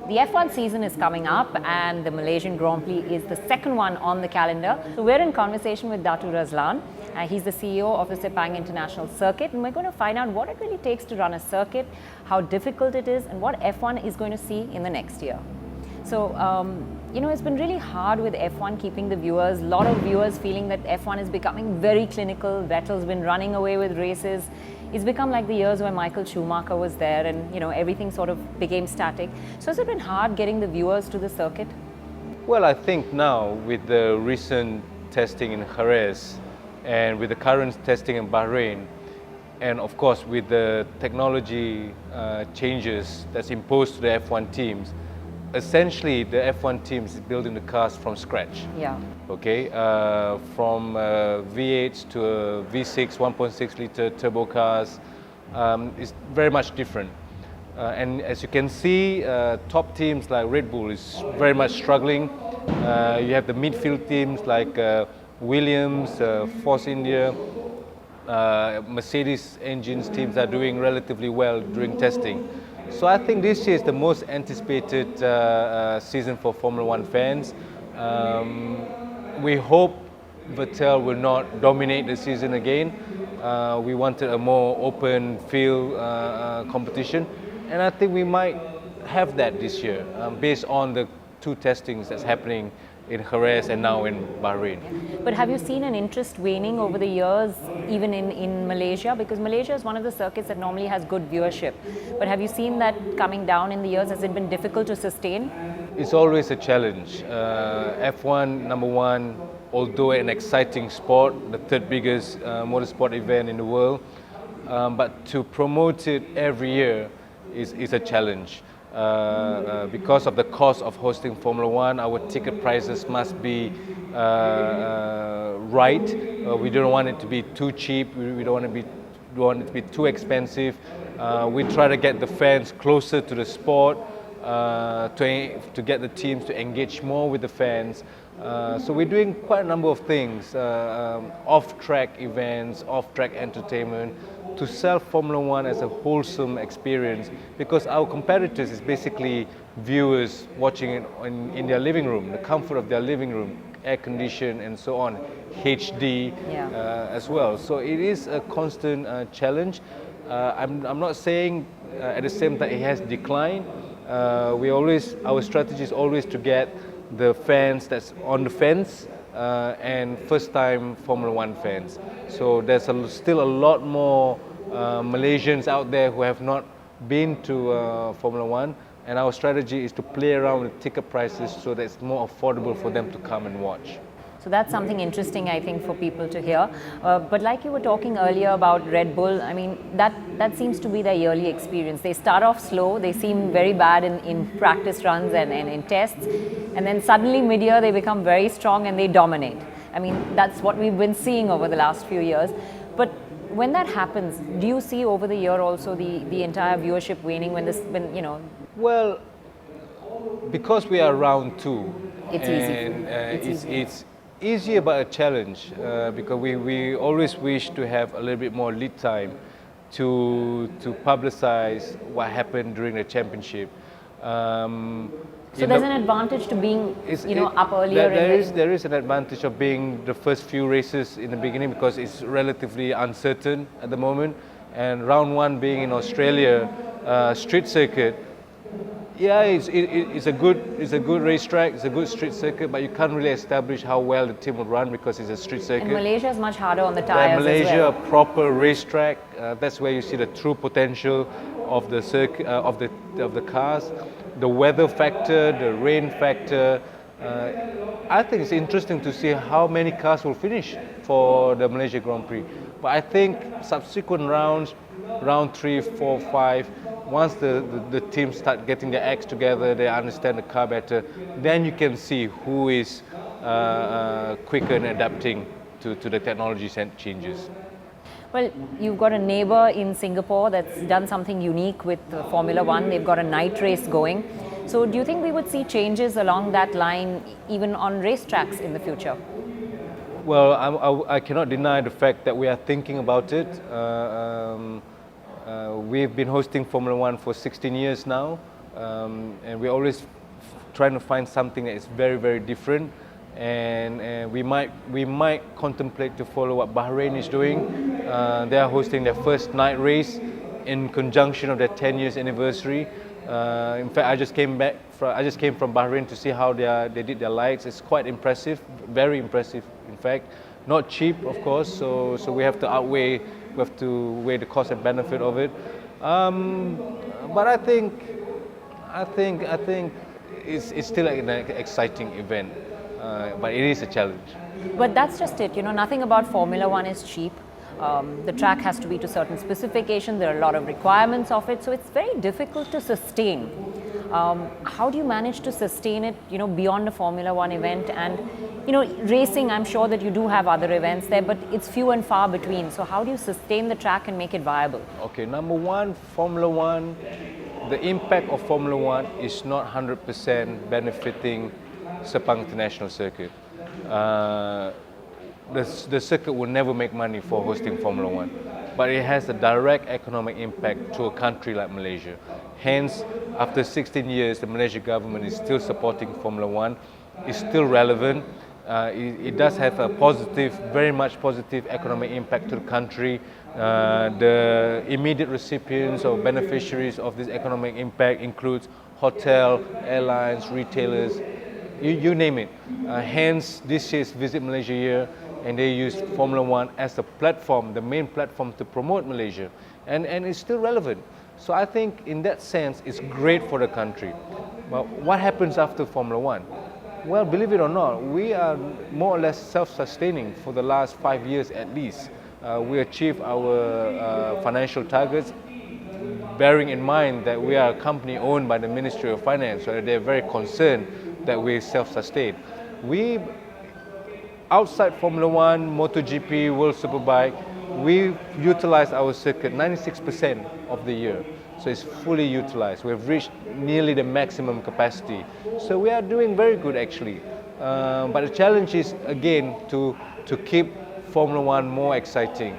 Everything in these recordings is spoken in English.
The F1 season is coming up and the Malaysian Grand Prix is the second one on the calendar. So we're in conversation with Datu Razlan. He's the CEO of the Sepang International Circuit, and we're going to find out what it really takes to run a circuit, how difficult it is, and what F1 is going to see in the next year. So, it's been really hard with F1 keeping the viewers. A lot of viewers feeling that F1 is becoming very clinical. Vettel's been running away with races. It's become like the years where Michael Schumacher was there and, everything sort of became static. So has it been hard getting the viewers to the circuit? Well, I think now with the recent testing in Jerez and with the current testing in Bahrain, and of course with the technology changes that's imposed to the F1 teams, essentially the F1 teams is building the cars from scratch. Yeah. Okay, from V8 to a V6 1.6 liter turbo cars is very much different. And as you can see, top teams like Red Bull is very much struggling. You have the midfield teams like Williams, Force India, Mercedes engines teams are doing relatively well during testing. So I think this year is the most anticipated season for Formula One fans. We hope Vettel will not dominate the season again. We wanted a more open field competition, and I think we might have that this year based on the two testings that's happening in Jerez and now in Bahrain. But have you seen an interest waning over the years, even in Malaysia? Because Malaysia is one of the circuits that normally has good viewership. But have you seen that coming down in the years? Has it been difficult to sustain? It's always a challenge. F1, number one, although an exciting sport, the third biggest motorsport event in the world, but to promote it every year is a challenge. Because of the cost of hosting Formula One, our ticket prices must be right. We don't want it to be too cheap. We don't want it to be too expensive. We try to get the fans closer to the sport, to get the teams to engage more with the fans. So we're doing quite a number of things, off-track events, off-track entertainment, to sell Formula One as a wholesome experience, because our competitors is basically viewers watching it in their living room, the comfort of their living room, air conditioned and so on, HD as well. So it is a constant challenge. I'm not saying at the same time it has declined. Our strategy is always to get the fans that's on the fence and first-time Formula One fans. So there's still a lot more Malaysians out there who have not been to Formula One, and our strategy is to play around with ticket prices so that it's more affordable for them to come and watch. So that's something interesting, I think, for people to hear. But like you were talking earlier about Red Bull, I mean, that seems to be their yearly experience. They start off slow, they seem very bad in practice runs and in tests, and then suddenly mid-year they become very strong and they dominate. I mean, that's what we've been seeing over the last few years. But when that happens, do you see over the year also the entire viewership waning Well, because we are round two, it's easier but a challenge because we always wish to have a little bit more lead time to publicize what happened during the championship. So there's an advantage to being up earlier. There is an advantage of being the first few races in the beginning because it's relatively uncertain at the moment, and round one being in Australia, street circuit. Yeah, it's a good racetrack, it's a good street circuit, but you can't really establish how well the team will run because it's a street circuit. And Malaysia is much harder on the tires. Malaysia, as well. a proper racetrack, that's where you see the true potential of the circuit, of the cars. The weather factor, the rain factor. I think it's interesting to see how many cars will finish for the Malaysia Grand Prix. But I think subsequent rounds, round 3, 4, 5, once the teams start getting their acts together, they understand the car better, then you can see who is quicker in adapting to the technology changes. Well, you've got a neighbor in Singapore that's done something unique with Formula One. They've got a night race going. So do you think we would see changes along that line even on racetracks in the future? Well, I cannot deny the fact that we are thinking about it. We've been hosting Formula One for 16 years now. and we're always trying to find something that is very, very different. And we might contemplate to follow what Bahrain is doing. They are hosting their first night race in conjunction of their 10 years anniversary. In fact, I just came from Bahrain to see how they did their lights. It's quite impressive, very impressive. In fact, not cheap, of course. So we have to weigh the cost and benefit of it. But I think it's still an exciting event. But it is a challenge. But that's just it, nothing about Formula One is cheap. The track has to be to certain specifications, there are a lot of requirements of it, so it's very difficult to sustain. How do you manage to sustain it, beyond a Formula One event? And, racing, I'm sure that you do have other events there, but it's few and far between. So how do you sustain the track and make it viable? Okay, number one, Formula One, the impact of Formula One is not 100% benefiting Sepang International Circuit. The circuit will never make money for hosting Formula One, but it has a direct economic impact to a country like Malaysia. Hence, after 16 years, the Malaysian government is still supporting Formula One. It's still relevant. It does have a positive, very much positive economic impact to the country. The immediate recipients or beneficiaries of this economic impact includes hotel, airlines, retailers, you name it. Hence, this year's Visit Malaysia year, and they used Formula One as the platform, the main platform to promote Malaysia. And it's still relevant. So I think in that sense, it's great for the country. But what happens after Formula One? Well, believe it or not, we are more or less self-sustaining for the last 5 years at least. We achieved our financial targets, bearing in mind that we are a company owned by the Ministry of Finance, so they're very concerned that we self-sustain. We, outside Formula One, MotoGP, World Superbike, we utilize our circuit 96% of the year. So it's fully utilized. We've reached nearly the maximum capacity. So we are doing very good actually. But the challenge is again to keep Formula One more exciting.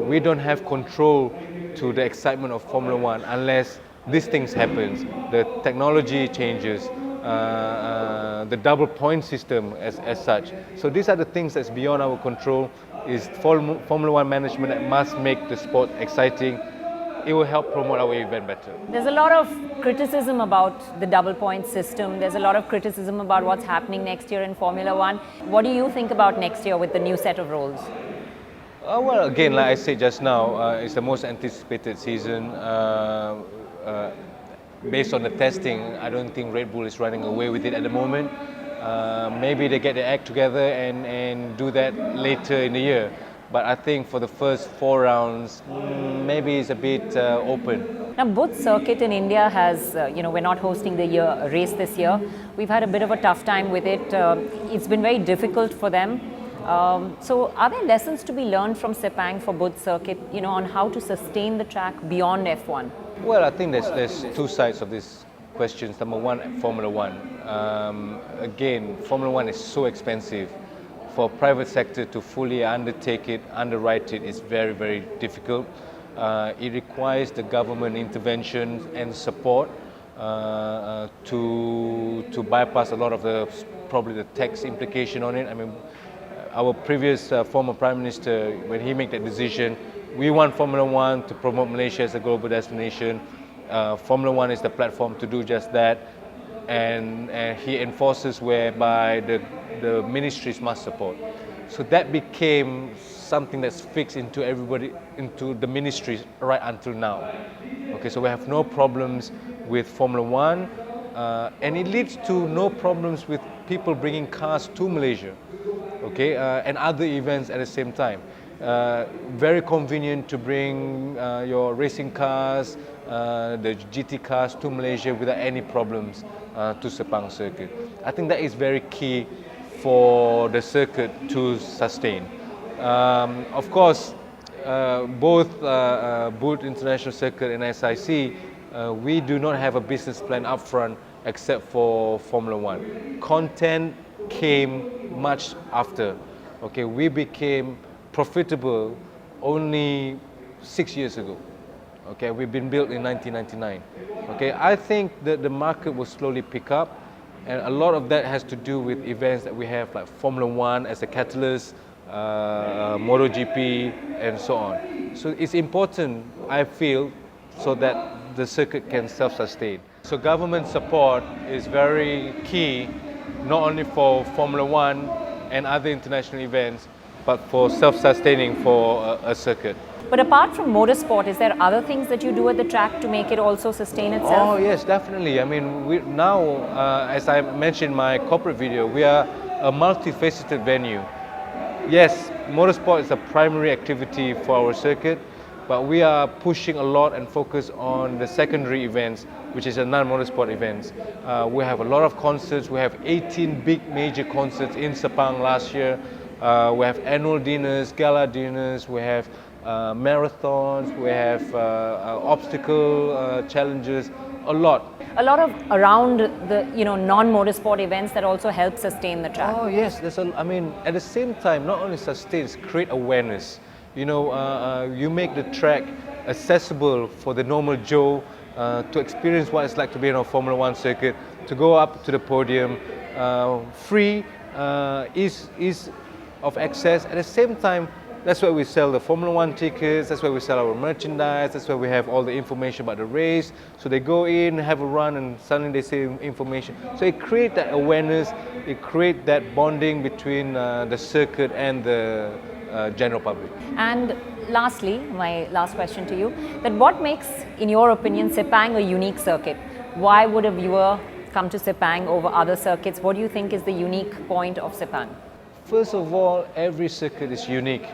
We don't have control to the excitement of Formula One unless these things happen. The technology changes, the double point system as such. So these are the things that's beyond our control. Is Formula One management that must make the sport exciting. It will help promote our event better. There's a lot of criticism about the double point system. There's a lot of criticism about what's happening next year in Formula One. What do you think about next year with the new set of rules? Well, again, like I said just now, it's the most anticipated season. Based on the testing, I don't think Red Bull is running away with it at the moment. Maybe they get their act together and do that later in the year. But I think for the first 4 rounds, maybe it's a bit open. Now, Buddh Circuit in India has, we're not hosting the race this year. We've had a bit of a tough time with it. It's been very difficult for them. So are there lessons to be learned from Sepang for Buddh Circuit, on how to sustain the track beyond F1? Well, I think there's two sides of this question. Number one, Formula One. Again, Formula One is so expensive. For private sector to fully undertake it, underwrite it, is very, very difficult. It requires the government intervention and support to bypass a lot of probably the tax implication on it. I mean, our previous former Prime Minister, when he made that decision, we want Formula One to promote Malaysia as a global destination. Formula One is the platform to do just that. And he enforces whereby the ministries must support. So that became something that's fixed into the ministries right until now. Okay, so we have no problems with Formula One, and it leads to no problems with people bringing cars to Malaysia, okay, and other events at the same time. Very convenient to bring your racing cars, the GT cars to Malaysia without any problems to Sepang circuit. I think that is very key for the circuit to sustain. Of course, both Buddh International Circuit and SIC, we do not have a business plan upfront except for Formula One. Content came much after. Okay, we became profitable only 6 years ago. Okay, we've been built in 1999. Okay, I think that the market will slowly pick up, and a lot of that has to do with events that we have like Formula One as a catalyst, MotoGP, and so on. So it's important, I feel, so that the circuit can self-sustain. So government support is very key, not only for Formula One and other international events, but for self-sustaining for a circuit. But apart from motorsport, is there other things that you do at the track to make it also sustain itself? Oh yes, definitely. I mean, now, as I mentioned in my corporate video, we are a multifaceted venue. Yes, motorsport is a primary activity for our circuit, but we are pushing a lot and focus on the secondary events, which is a non-motorsport events. We have a lot of concerts. We have 18 big major concerts in Sepang last year. We have annual dinners, gala dinners. We have marathons. We have obstacle challenges. A lot. A lot of around the non-motorsport events that also help sustain the track. Oh yes, I mean, at the same time, not only sustains, create awareness. You make the track accessible for the normal Joe to experience what it's like to be on a Formula One circuit, to go up to the podium, free, ease of access. At the same time, that's where we sell the Formula One tickets, that's where we sell our merchandise, that's where we have all the information about the race. So they go in, have a run, and suddenly they see information. So it creates that awareness, it creates that bonding between the circuit and the general public. And lastly, my last question to you, that what makes, in your opinion, Sepang a unique circuit? Why would a viewer come to Sepang over other circuits? What do you think is the unique point of Sepang? First of all, every circuit is unique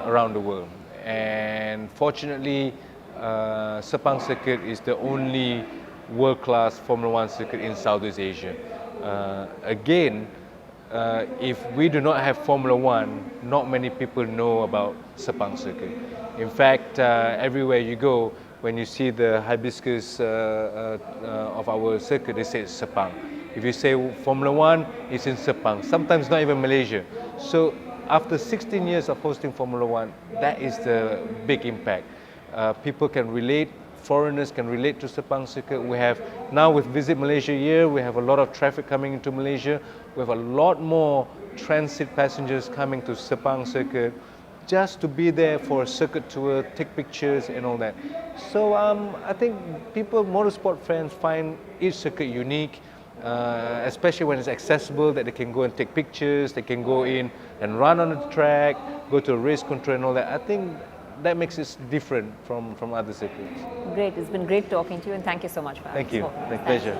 around the world, and fortunately, Sepang circuit is the only world-class Formula One circuit in Southeast Asia. Again, if we do not have Formula One, not many people know about Sepang circuit. In fact, everywhere you go, when you see the hibiscus of our circuit, they say it's Sepang. If you say Formula One, it's in Sepang. Sometimes not even Malaysia. So after 16 years of hosting Formula One, that is the big impact. People can relate, foreigners can relate to Sepang circuit. We have, now with Visit Malaysia year, we have a lot of traffic coming into Malaysia. We have a lot more transit passengers coming to Sepang circuit just to be there for a circuit tour, take pictures and all that. So I think people, motorsport fans, find each circuit unique. Especially when it's accessible, that they can go and take pictures, they can go in and run on the track, go to a race control and all that. I think that makes it different from other circuits. Great, it's been great talking to you, and thank you so much for Thank you, pleasure.